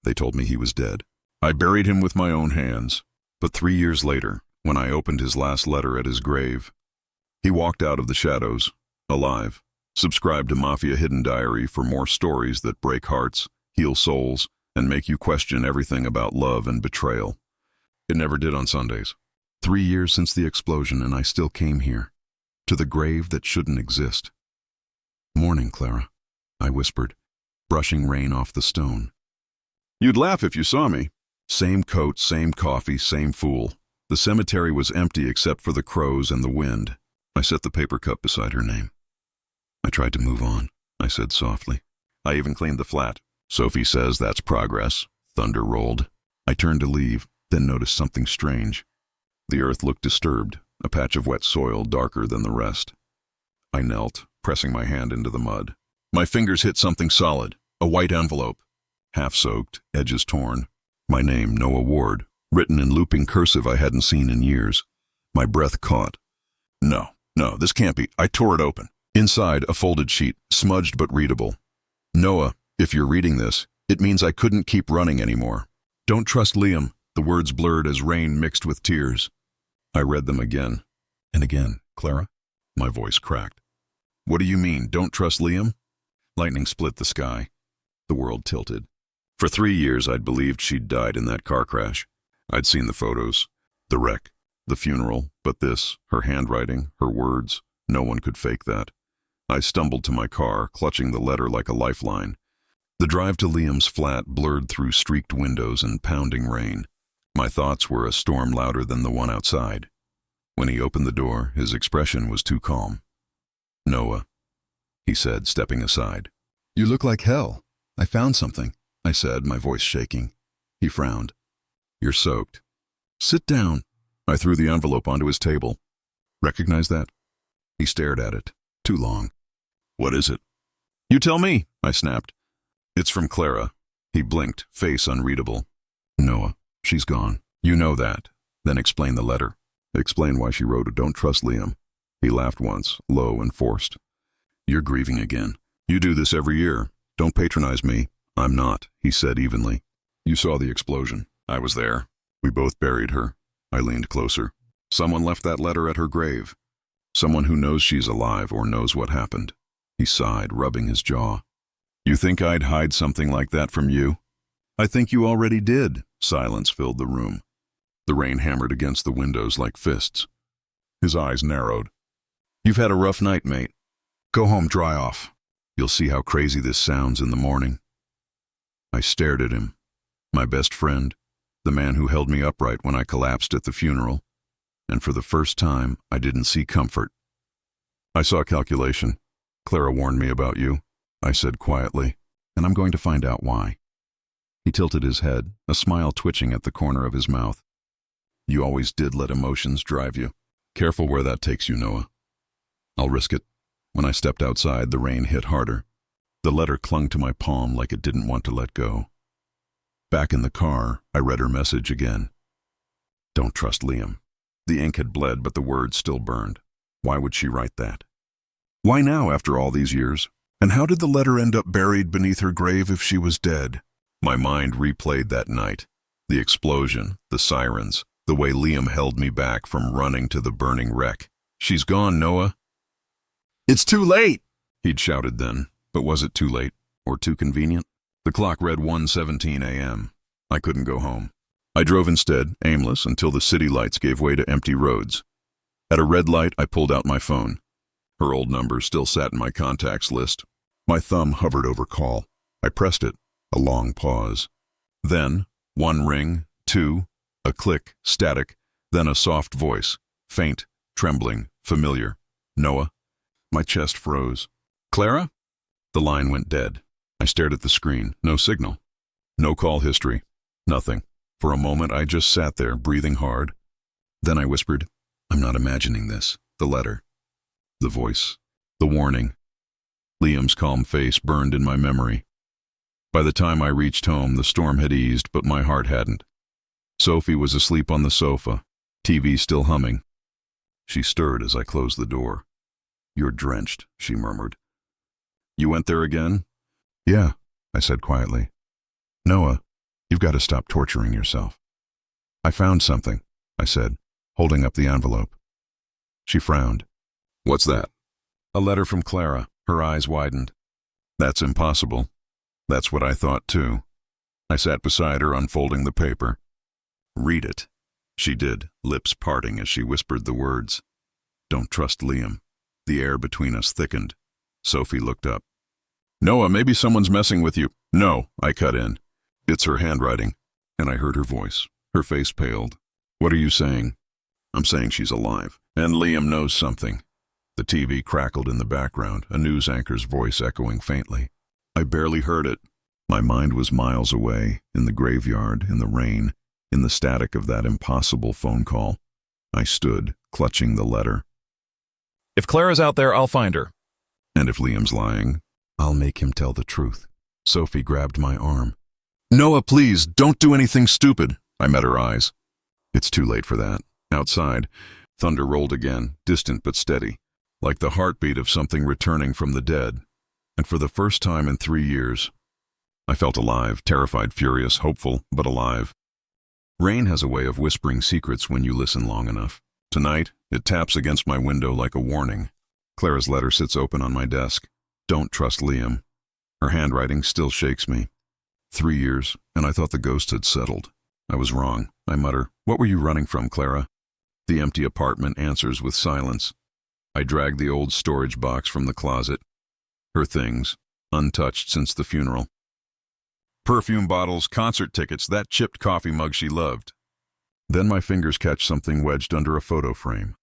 They told me he was dead. I buried him with my own hands. But 3 years later, when I opened his last letter at his grave, he walked out of the shadows, alive. Subscribe to Mafia Hidden Diary for more stories that break hearts, heal souls, and make you question everything about love and betrayal. It never did on Sundays. 3 years since the explosion, and I still came here, to the grave that shouldn't exist. "Morning, Clara," I whispered, brushing rain off the stone. "You'd laugh if you saw me." Same coat, same coffee, same fool. The cemetery was empty except for the crows and the wind. I set the paper cup beside her name. "I tried to move on," I said softly. "I even cleaned the flat. Sophie says that's progress." Thunder rolled. I turned to leave, then noticed something strange. The earth looked disturbed, a patch of wet soil darker than the rest. I knelt, pressing my hand into the mud. My fingers hit something solid, a white envelope. Half-soaked, edges torn. My name, Noah Ward, written in looping cursive I hadn't seen in years. My breath caught. No, this can't be. I tore it open. Inside, a folded sheet, smudged but readable. "Noah, if you're reading this, it means I couldn't keep running anymore. Don't trust Liam." The words blurred as rain mixed with tears. I read them again and again. "Clara?" My voice cracked. "What do you mean, don't trust Liam?" Lightning split the sky. The world tilted. For 3 years, I'd believed she'd died in that car crash. I'd seen the photos, the wreck, the funeral, but this, her handwriting, her words, no one could fake that. I stumbled to my car, clutching the letter like a lifeline. The drive to Liam's flat blurred through streaked windows and pounding rain. My thoughts were a storm louder than the one outside. When he opened the door, his expression was too calm. "Noah," he said, stepping aside. "You look like hell. I found something," I said, my voice shaking. He frowned. "You're soaked." "Sit down." I threw the envelope onto his table. "Recognize that?" He stared at it. Too long. "What is it?" "You tell me," I snapped. "It's from Clara." He blinked, face unreadable. "Noah, she's gone. You know that." Then explain the letter. Explain why she wrote it. "Don't trust Liam." He laughed once, low and forced. "You're grieving again. You do this every year. Don't patronize me." "I'm not," he said evenly. "You saw the explosion. I was there. We both buried her." I leaned closer. "Someone left that letter at her grave. Someone who knows she's alive or knows what happened." He sighed, rubbing his jaw. "You think I'd hide something like that from you?" "I think you already did." Silence filled the room. The rain hammered against the windows like fists. His eyes narrowed. "You've had a rough night, mate. Go home, dry off. You'll see how crazy this sounds in the morning." I stared at him. My best friend, the man who held me upright when I collapsed at the funeral, and for the first time, I didn't see comfort. "I saw calculation. Clara warned me about you," I said quietly, "and I'm going to find out why." He tilted his head, a smile twitching at the corner of his mouth. "You always did let emotions drive you. Careful where that takes you, Noah." "I'll risk it." When I stepped outside, the rain hit harder. The letter clung to my palm like it didn't want to let go. Back in the car, I read her message again. "Don't trust Liam." The ink had bled, but the words still burned. Why would she write that? Why now, after all these years? And how did the letter end up buried beneath her grave if she was dead? My mind replayed that night. The explosion, the sirens, the way Liam held me back from running to the burning wreck. "She's gone, Noah." "It's too late," he'd shouted then. But was it too late, or too convenient? The clock read 1:17 a.m. I couldn't go home. I drove instead, aimless, until the city lights gave way to empty roads. At a red light, I pulled out my phone. Her old number still sat in my contacts list. My thumb hovered over call. I pressed it. A long pause. Then, one ring, two, a click, static, then a soft voice, faint, trembling, familiar. "Noah?" My chest froze. "Clara?" The line went dead. I stared at the screen. No signal. No call history. Nothing. For a moment, I just sat there, breathing hard. Then I whispered, "I'm not imagining this." The letter. The voice. The warning. Liam's calm face burned in my memory. By the time I reached home, the storm had eased, but my heart hadn't. Sophie was asleep on the sofa, TV still humming. She stirred as I closed the door. "You're drenched," she murmured. "You went there again?" "Yeah," I said quietly. "Noah, You've got to stop torturing yourself. I found something, I said, holding up the envelope. She frowned. What's that? A letter from Clara. Her eyes widened. That's impossible. That's what I thought too. I sat beside her, unfolding the paper. Read it. She did, lips parting as she whispered the words. Don't trust Liam. The air between us thickened. Sophie looked up. Noah, maybe someone's messing with you. No, I cut in. It's her handwriting. And I heard her voice. Her face paled. What are you saying? I'm saying she's alive. And Liam knows something. The TV crackled in the background, a news anchor's voice echoing faintly. I barely heard it. My mind was miles away, in the graveyard, in the rain, in the static of that impossible phone call. I stood, clutching the letter. If Clara's out there, I'll find her. And if Liam's lying, I'll make him tell the truth. Sophie grabbed my arm. Noah, please, don't do anything stupid. I met her eyes. It's too late for that. Outside, thunder rolled again, distant but steady, like the heartbeat of something returning from the dead. And for the first time in 3 years, I felt alive, terrified, furious, hopeful, but alive. Rain has a way of whispering secrets when you listen long enough. Tonight, it taps against my window like a warning. Clara's letter sits open on my desk. Don't trust Liam. Her handwriting still shakes me. 3 years, and I thought the ghost had settled. I was wrong. I mutter, What were you running from, Clara? The empty apartment answers with silence. I drag the old storage box from the closet. Her things, untouched since the funeral. Perfume bottles, concert tickets, that chipped coffee mug she loved. Then my fingers catch something wedged under a photo frame.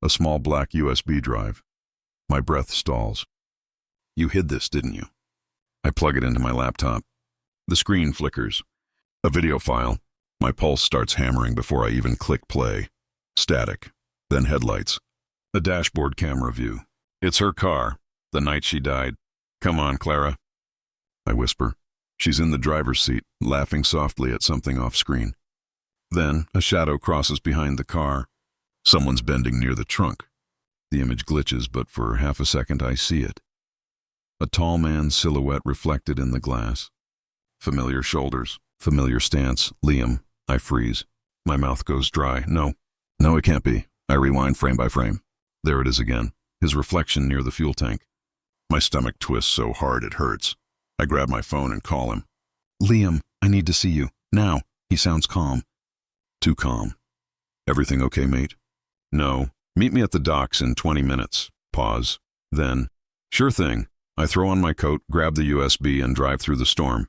A small black USB drive. My breath stalls. You hid this, didn't you? I plug it into my laptop. The screen flickers. A video file. My pulse starts hammering before I even click play. Static. Then headlights. A dashboard camera view. It's her car. The night she died. Come on, Clara. I whisper. She's in the driver's seat, laughing softly at something off-screen. Then, a shadow crosses behind the car. Someone's bending near the trunk. The image glitches, but for half a second I see it. A tall man's silhouette reflected in the glass. Familiar shoulders, familiar stance. Liam. I freeze. My mouth goes dry. No, it can't be. I rewind frame by frame. There it is again, his reflection near the fuel tank. My stomach twists so hard it hurts. I grab my phone and call him. Liam, I need to see you. Now. He sounds calm. Too calm. Everything okay, mate? No. Meet me at the docks in 20 minutes. Pause. Then, sure thing. I throw on my coat, grab the USB, and drive through the storm.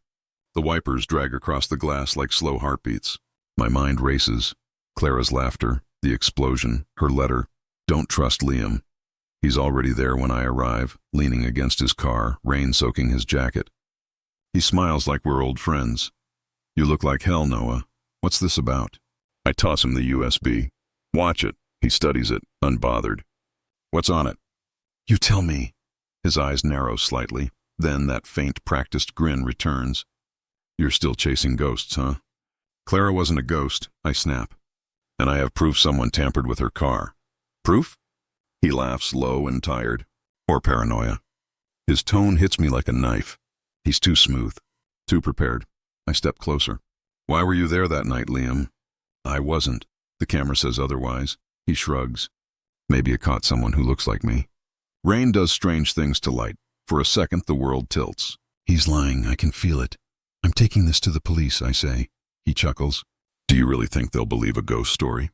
The wipers drag across the glass like slow heartbeats. My mind races. Clara's laughter, the explosion, her letter. Don't trust Liam. He's already there when I arrive, leaning against his car, rain soaking his jacket. He smiles like we're old friends. You look like hell, Noah. What's this about? I toss him the USB. Watch it. He studies it, unbothered. What's on it? You tell me. His eyes narrow slightly. Then that faint, practiced grin returns. You're still chasing ghosts, huh? Clara wasn't a ghost, I snap. And I have proof someone tampered with her car. Proof? He laughs, low and tired. Or paranoia. His tone hits me like a knife. He's too smooth. Too prepared. I step closer. Why were you there that night, Liam? I wasn't. The camera says otherwise. He shrugs. Maybe it caught someone who looks like me. Rain does strange things to light. For a second, the world tilts. He's lying. I can feel it. I'm taking this to the police, I say. He chuckles. Do you really think they'll believe a ghost story?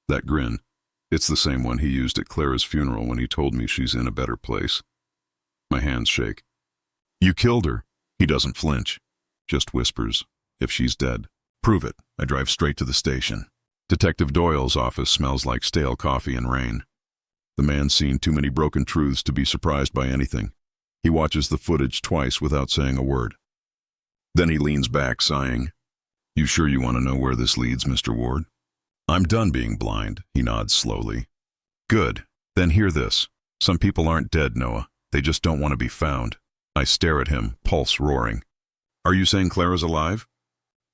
That grin. It's the same one he used at Clara's funeral when he told me she's in a better place. My hands shake. You killed her. He doesn't flinch. Just whispers. If she's dead. Prove it. I drive straight to the station. Detective Doyle's office smells like stale coffee and rain. The man's seen too many broken truths to be surprised by anything. He watches the footage twice without saying a word. Then he leans back, sighing. You sure you want to know where this leads, Mr. Ward? I'm done being blind, he nods slowly. Good. Then hear this. Some people aren't dead, Noah. They just don't want to be found. I stare at him, pulse roaring. Are you saying Clara's alive?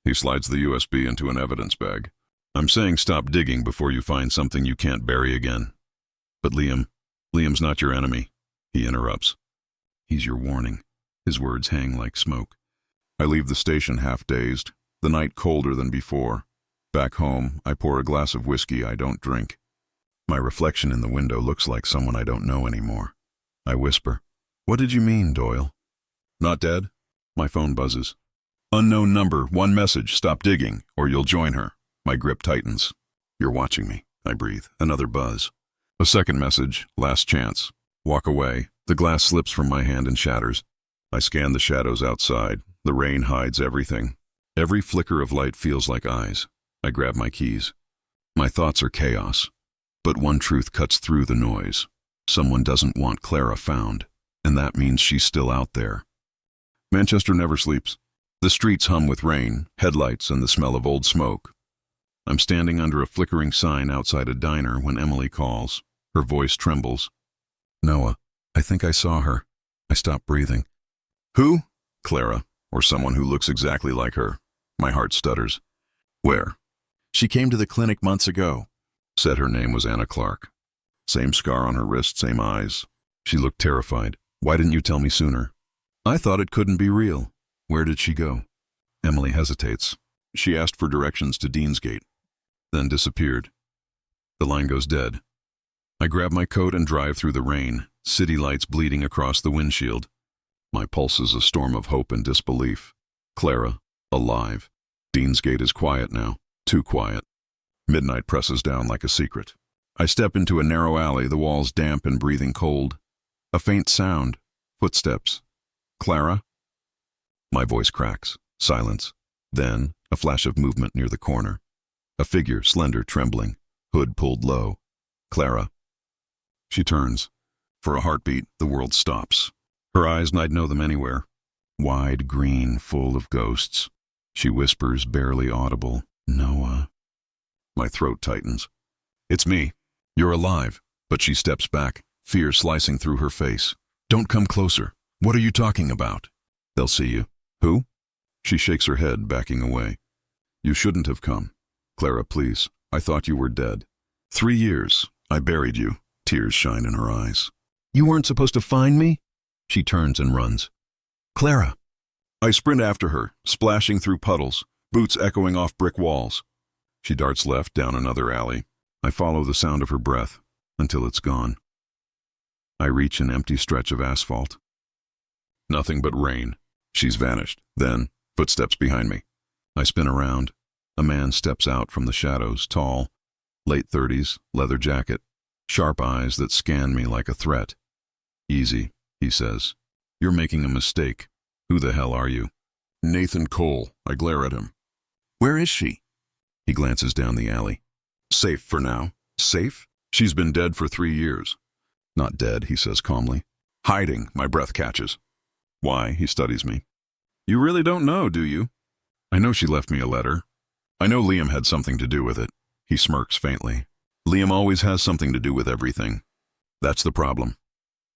He slides the USB into an evidence bag. I'm saying stop digging before you find something you can't bury again. But Liam's not your enemy, he interrupts. He's your warning. His words hang like smoke. I leave the station half dazed. The night colder than before. Back home, I pour a glass of whiskey I don't drink. My reflection in the window looks like someone I don't know anymore. I whisper, "What did you mean, Doyle?" "Not dead?" My phone buzzes. "Unknown number, one message, stop digging, or you'll join her." My grip tightens. "You're watching me," I breathe. Another buzz. A second message, last chance. Walk away. The glass slips from my hand and shatters. I scan the shadows outside. The rain hides everything. Every flicker of light feels like eyes. I grab my keys. My thoughts are chaos. But one truth cuts through the noise. Someone doesn't want Clara found, and that means she's still out there. Manchester never sleeps. The streets hum with rain, headlights, and the smell of old smoke. I'm standing under a flickering sign outside a diner when Emily calls. Her voice trembles. "Noah, I think I saw her." I stop breathing. "Who?" "Clara, or someone who looks exactly like her." My heart stutters. "Where?" "She came to the clinic months ago." Said her name was Anna Clark. Same scar on her wrist, same eyes. She looked terrified. "Why didn't you tell me sooner?" "I thought it couldn't be real." "Where did she go?" Emily hesitates. "She asked for directions to Deansgate, then disappeared." The line goes dead. I grab my coat and drive through the rain, city lights bleeding across the windshield. My pulse is a storm of hope and disbelief. Clara, alive. Deansgate is quiet now, too quiet. Midnight presses down like a secret. I step into a narrow alley, the walls damp and breathing cold. A faint sound. Footsteps. "Clara?" My voice cracks. Silence. Then, a flash of movement near the corner. A figure, slender, trembling. Hood pulled low. "Clara." She turns. For a heartbeat, the world stops. Her eyes, I'd know them anywhere. Wide, green, full of ghosts. She whispers, barely audible, "Noah." My throat tightens. "It's me. You're alive." But she steps back, fear slicing through her face. "Don't come closer. What are you talking about?" "They'll see you." "Who?" She shakes her head, backing away. "You shouldn't have come. Clara, please. I thought you were dead. 3 years. I buried you." Tears shine in her eyes. "You weren't supposed to find me?" She turns and runs. "Clara." I sprint after her, splashing through puddles, boots echoing off brick walls. She darts left down another alley. I follow the sound of her breath until it's gone. I reach an empty stretch of asphalt. Nothing but rain. She's vanished. Then, footsteps behind me. I spin around. A man steps out from the shadows, tall, late 30s, leather jacket, sharp eyes that scan me like a threat. "Easy," he says. "You're making a mistake. Who the hell are you?" "Nathan Cole." I glare at him. "Where is she?" He glances down the alley. "Safe for now." "Safe?" "She's been dead for 3 years." "Not dead," he says calmly. "Hiding." My breath catches. "Why?" He studies me. "You really don't know, do you?" "I know she left me a letter. I know Liam had something to do with it." He smirks faintly. "Liam always has something to do with everything. That's the problem."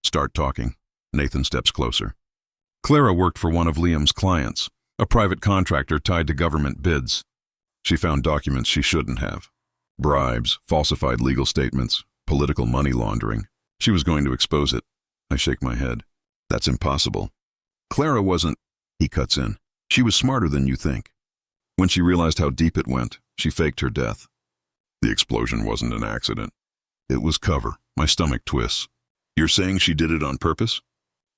Start talking. Nathan steps closer. "Clara worked for one of Liam's clients, a private contractor tied to government bids. She found documents she shouldn't have. Bribes, falsified legal statements, political money laundering. She was going to expose it." I shake my head. "That's impossible." "Clara wasn't," he cuts in. "She was smarter than you think. When she realized how deep it went, she faked her death. The explosion wasn't an accident. It was cover." My stomach twists. "You're saying she did it on purpose?"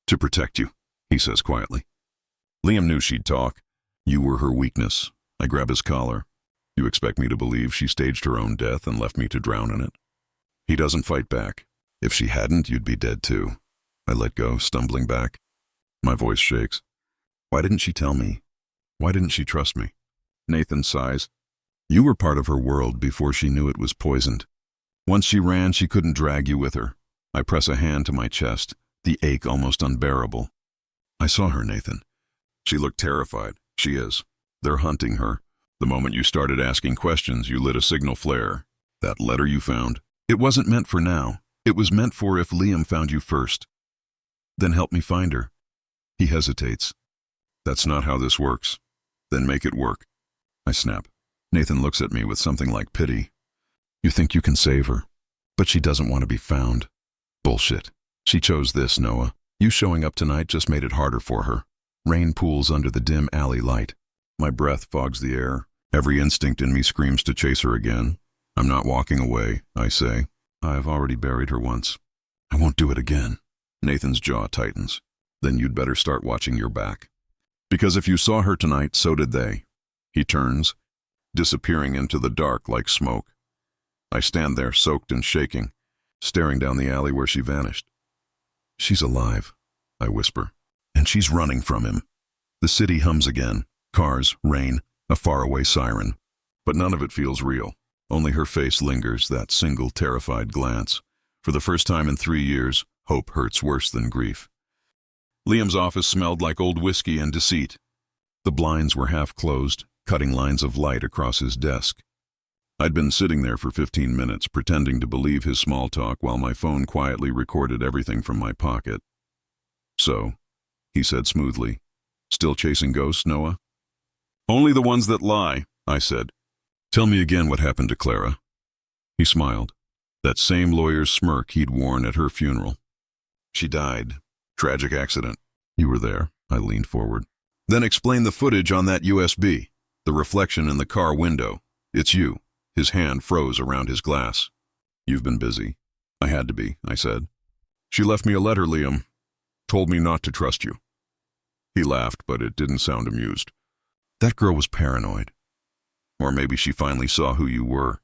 "To protect you," he says quietly. "Liam knew she'd talk. You were her weakness." I grab his collar. "You expect me to believe she staged her own death and left me to drown in it?" He doesn't fight back. "If she hadn't, you'd be dead too." I let go, stumbling back. My voice shakes. "Why didn't she tell me? Why didn't she trust me?" Nathan sighs. "You were part of her world before she knew it was poisoned. Once she ran, she couldn't drag you with her." I press a hand to my chest, the ache almost unbearable. "I saw her, Nathan. She looked terrified. She is. They're hunting her. The moment you started asking questions, you lit a signal flare. That letter you found, it wasn't meant for now. It was meant for if Liam found you first. Then help me find her." He hesitates. "That's not how this works." "Then make it work." I snap. Nathan looks at me with something like pity. "You think you can save her, but she doesn't want to be found." "Bullshit. She chose this, Noah. You showing up tonight just made it harder for her." Rain pools under the dim alley light. My breath fogs the air. Every instinct in me screams to chase her again. I'm not walking away, I say. I've already buried her once. I won't do it again. Nathan's jaw tightens. Then you'd better start watching your back. Because if you saw her tonight, so did they. He turns, disappearing into the dark like smoke. I stand there, soaked and shaking, staring down the alley where she vanished. She's alive, I whisper, and she's running from him. The city hums again. Cars, rain, a faraway siren. But none of it feels real. Only her face lingers, that single terrified glance. For the first time in 3 years, hope hurts worse than grief. Liam's office smelled like old whiskey and deceit. The blinds were half closed, cutting lines of light across his desk. I'd been sitting there for 15 minutes, pretending to believe his small talk while my phone quietly recorded everything from my pocket. So, he said smoothly, still chasing ghosts, Noah? Only the ones that lie, I said. Tell me again what happened to Clara. He smiled, that same lawyer's smirk he'd worn at her funeral. She died. Tragic accident. You were there. I leaned forward. Then explain the footage on that USB, the reflection in the car window. It's you. His hand froze around his glass. You've been busy. I had to be, I said. She left me a letter, Liam. Told me not to trust you. He laughed, but it didn't sound amused. That girl was paranoid. Or maybe she finally saw who you were.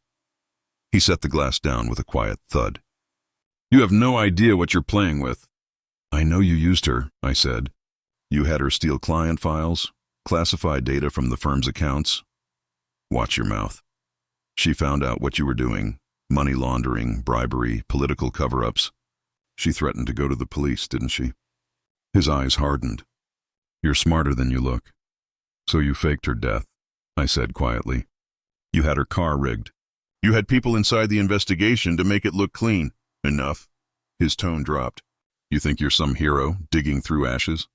He set the glass down with a quiet thud. You have no idea what you're playing with. I know you used her, I said. You had her steal client files, classify data from the firm's accounts. Watch your mouth. She found out what you were doing, money laundering, bribery, political cover-ups. She threatened to go to the police, didn't she? His eyes hardened. You're smarter than you look. So you faked her death, I said quietly. You had her car rigged. You had people inside the investigation to make it look clean. Enough. His tone dropped. You think you're some hero, digging through ashes?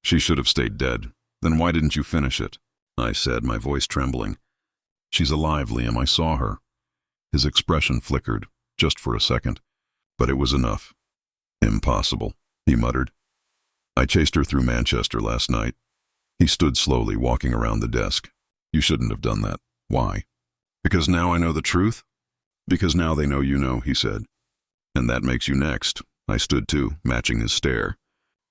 She should have stayed dead. Then why didn't you finish it? I said, my voice trembling. She's alive, Liam. I saw her. His expression flickered, just for a second. But it was enough. Impossible, he muttered. I chased her through Manchester last night. He stood slowly, walking around the desk. You shouldn't have done that. Why? Because now I know the truth? Because now they know you know, he said. And that makes you next. I stood too, matching his stare.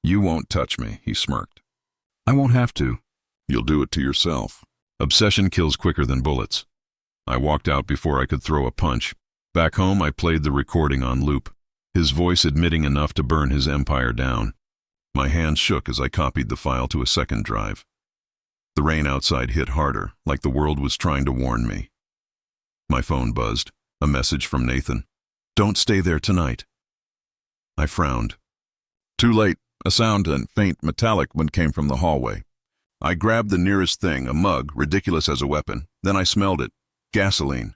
You won't touch me, he smirked. I won't have to. You'll do it to yourself. Obsession kills quicker than bullets. I walked out before I could throw a punch. Back home, I played the recording on loop, his voice admitting enough to burn his empire down. My hands shook as I copied the file to a second drive. The rain outside hit harder, like the world was trying to warn me. My phone buzzed, a message from Nathan. Don't stay there tonight. I frowned. Too late. A sound and faint metallic one came from the hallway. I grabbed the nearest thing, a mug, ridiculous as a weapon. Then I smelled it. Gasoline.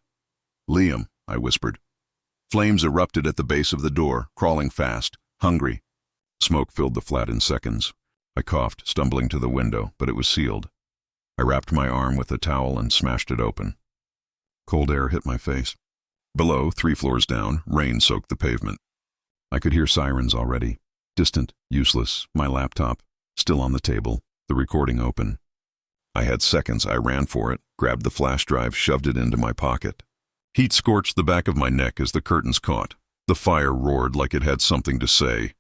Liam, I whispered. Flames erupted at the base of the door, crawling fast, hungry. Smoke filled the flat in seconds. I coughed, stumbling to the window, but it was sealed. I wrapped my arm with a towel and smashed it open. Cold air hit my face. Below, 3 floors down, rain soaked the pavement. I could hear sirens already. Distant, useless, my laptop, still on the table, the recording open. I had seconds. I ran for it, grabbed the flash drive, shoved it into my pocket. Heat scorched the back of my neck as the curtains caught. The fire roared like it had something to say.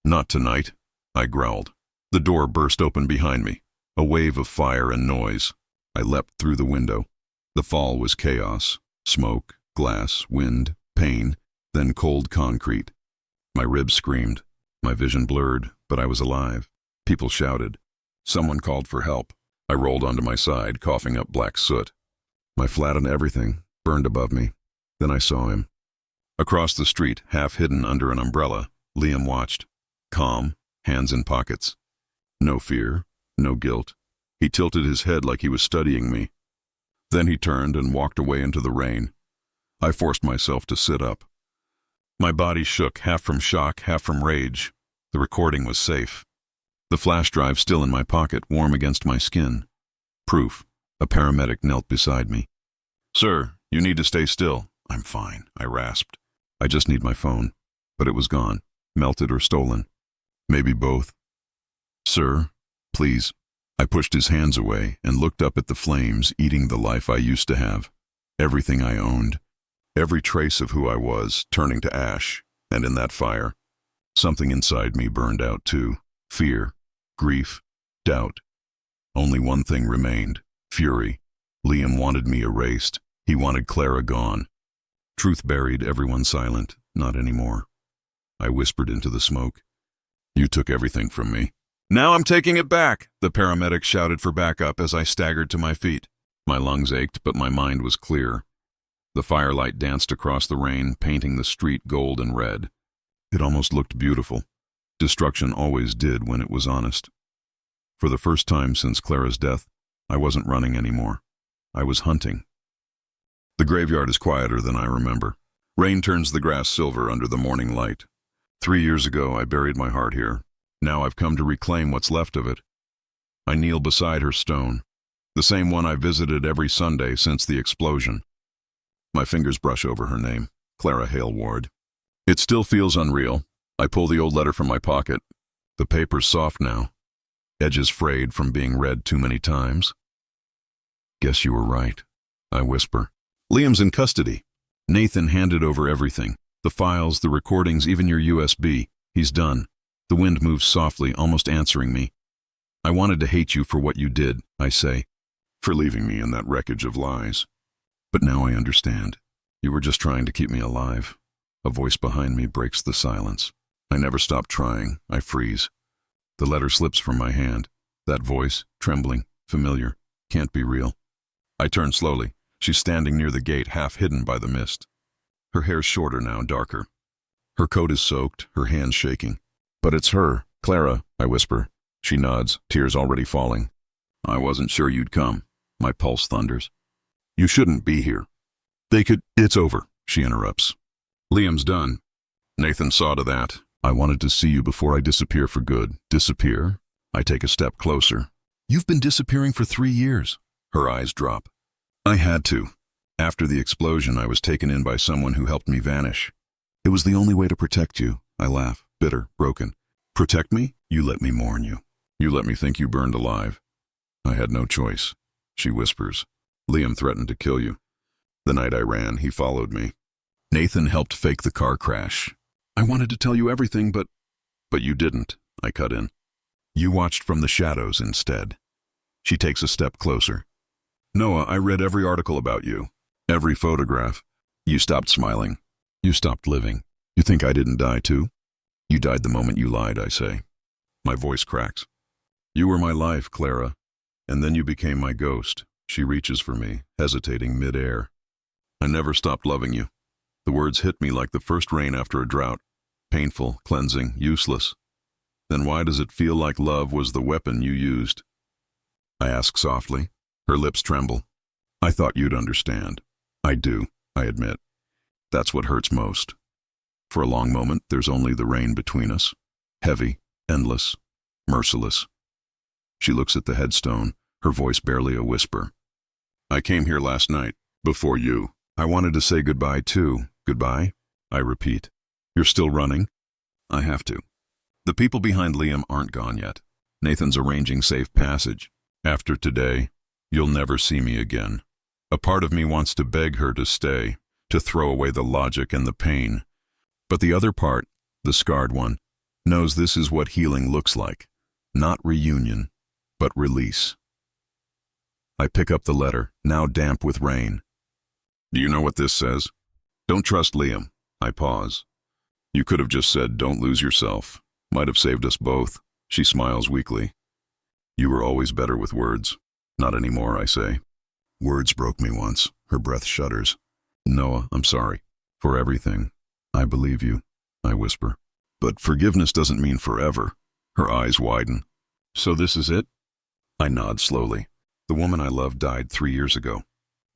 Not tonight, I growled. The door burst open behind me, a wave of fire and noise. I leapt through the window. The fall was chaos. Smoke, glass, wind, pain, then cold concrete. My ribs screamed. My vision blurred, but I was alive. People shouted. Someone called for help. I rolled onto my side, coughing up black soot. My flat and everything burned above me. Then I saw him. Across the street, half hidden under an umbrella, Liam watched. Calm, hands in pockets. No fear, no guilt. He tilted his head like he was studying me. Then he turned and walked away into the rain. I forced myself to sit up. My body shook, half from shock, half from rage. The recording was safe. The flash drive still in my pocket, warm against my skin. Proof. A paramedic knelt beside me. Sir, you need to stay still. I'm fine, I rasped. I just need my phone. But it was gone, melted or stolen. Maybe both. Sir, please. I pushed his hands away and looked up at the flames eating the life I used to have. Everything I owned, every trace of who I was, turning to ash, and in that fire, something inside me burned out too. Fear, grief, doubt. Only one thing remained, fury. Liam wanted me erased. He wanted Clara gone. Truth buried, everyone silent. Not anymore. I whispered into the smoke. You took everything from me. Now I'm taking it back, the paramedic shouted for backup as I staggered to my feet. My lungs ached, but my mind was clear. The firelight danced across the rain, painting the street gold and red. It almost looked beautiful. Destruction always did when it was honest. For the first time since Clara's death, I wasn't running anymore. I was hunting. The graveyard is quieter than I remember. Rain turns the grass silver under the morning light. 3 years ago, I buried my heart here. Now I've come to reclaim what's left of it. I kneel beside her stone, the same one I visited every Sunday since the explosion. My fingers brush over her name, Clara Hale Ward. It still feels unreal. I pull the old letter from my pocket. The paper's soft now, edges frayed from being read too many times. Guess you were right, I whisper. Liam's in custody. Nathan handed over everything, the files, the recordings, even your USB. He's done. The wind moves softly, almost answering me. I wanted to hate you for what you did, I say, for leaving me in that wreckage of lies. But now I understand. You were just trying to keep me alive. A voice behind me breaks the silence. I never stop trying. I freeze. The letter slips from my hand. That voice, trembling, familiar, can't be real. I turn slowly. She's standing near the gate, half hidden by the mist. Her hair's shorter now, darker. Her coat is soaked, her hands shaking. But it's her, Clara, I whisper. She nods, tears already falling. I wasn't sure you'd come. My pulse thunders. You shouldn't be here. It's over, she interrupts. Liam's done. Nathan saw to that. I wanted to see you before I disappear for good. Disappear? I take a step closer. You've been disappearing for 3 years. Her eyes drop. I had to. After the explosion, I was taken in by someone who helped me vanish. It was the only way to protect you. I laugh, bitter, broken. Protect me? You let me mourn you. You let me think you burned alive. I had no choice. She whispers. Liam threatened to kill you. The night I ran, he followed me. Nathan helped fake the car crash. I wanted to tell you everything, but you didn't, I cut in. You watched from the shadows instead. She takes a step closer. Noah, I read every article about you. Every photograph. You stopped smiling. You stopped living. You think I didn't die too? You died the moment you lied, I say. My voice cracks. You were my life, Clara. And then you became my ghost. She reaches for me, hesitating mid-air. I never stopped loving you. The words hit me like the first rain after a drought. Painful, cleansing, useless. Then why does it feel like love was the weapon you used? I ask softly. Her lips tremble. I thought you'd understand. I do, I admit. That's what hurts most. For a long moment, there's only the rain between us. Heavy, endless, merciless. She looks at the headstone, her voice barely a whisper. I came here last night, before you. I wanted to say goodbye too. Goodbye? I repeat. You're still running? I have to. The people behind Liam aren't gone yet. Nathan's arranging safe passage. After today, you'll never see me again. A part of me wants to beg her to stay, to throw away the logic and the pain. But the other part, the scarred one, knows this is what healing looks like. Not reunion, but release. I pick up the letter, now damp with rain. Do you know what this says? Don't trust Liam. I pause. You could have just said, don't lose yourself. Might have saved us both. She smiles weakly. You were always better with words. Not anymore, I say. Words broke me once. Her breath shudders. Noah, I'm sorry. For everything. I believe you, I whisper. But forgiveness doesn't mean forever. Her eyes widen. So this is it? I nod slowly. The woman I loved died 3 years ago.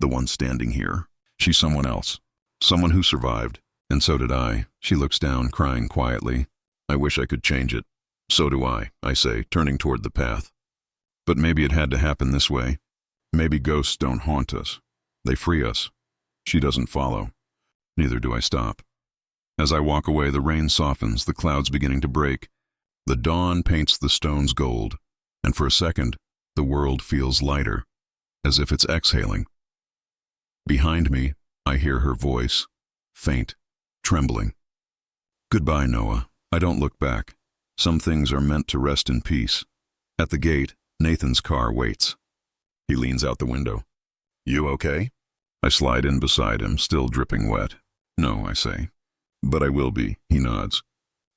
The one standing here. She's someone else. Someone who survived. And so did I. She looks down, crying quietly. I wish I could change it. So do I say, turning toward the path. But maybe it had to happen this way. Maybe ghosts don't haunt us. They free us. She doesn't follow. Neither do I stop. As I walk away, the rain softens, the clouds beginning to break. The dawn paints the stones gold. And for a second, The world feels lighter, as if it's exhaling. Behind me, I hear her voice, faint, trembling. Goodbye, Noah. I don't look back. Some things are meant to rest in peace. At the gate, Nathan's car waits. He leans out the window. You okay? I slide in beside him, still dripping wet. No, I say. But I will be, he nods.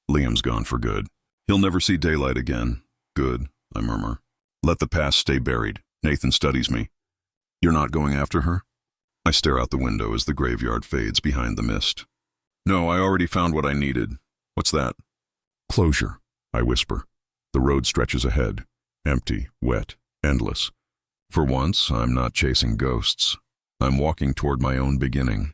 Liam's gone for good. He'll never see daylight again. Good, I murmur. Let the past stay buried. Nathan studies me. You're not going after her? I stare out the window as the graveyard fades behind the mist. No, I already found what I needed. What's that? Closure, I whisper. The road stretches ahead, empty, wet, endless. For once, I'm not chasing ghosts. I'm walking toward my own beginning.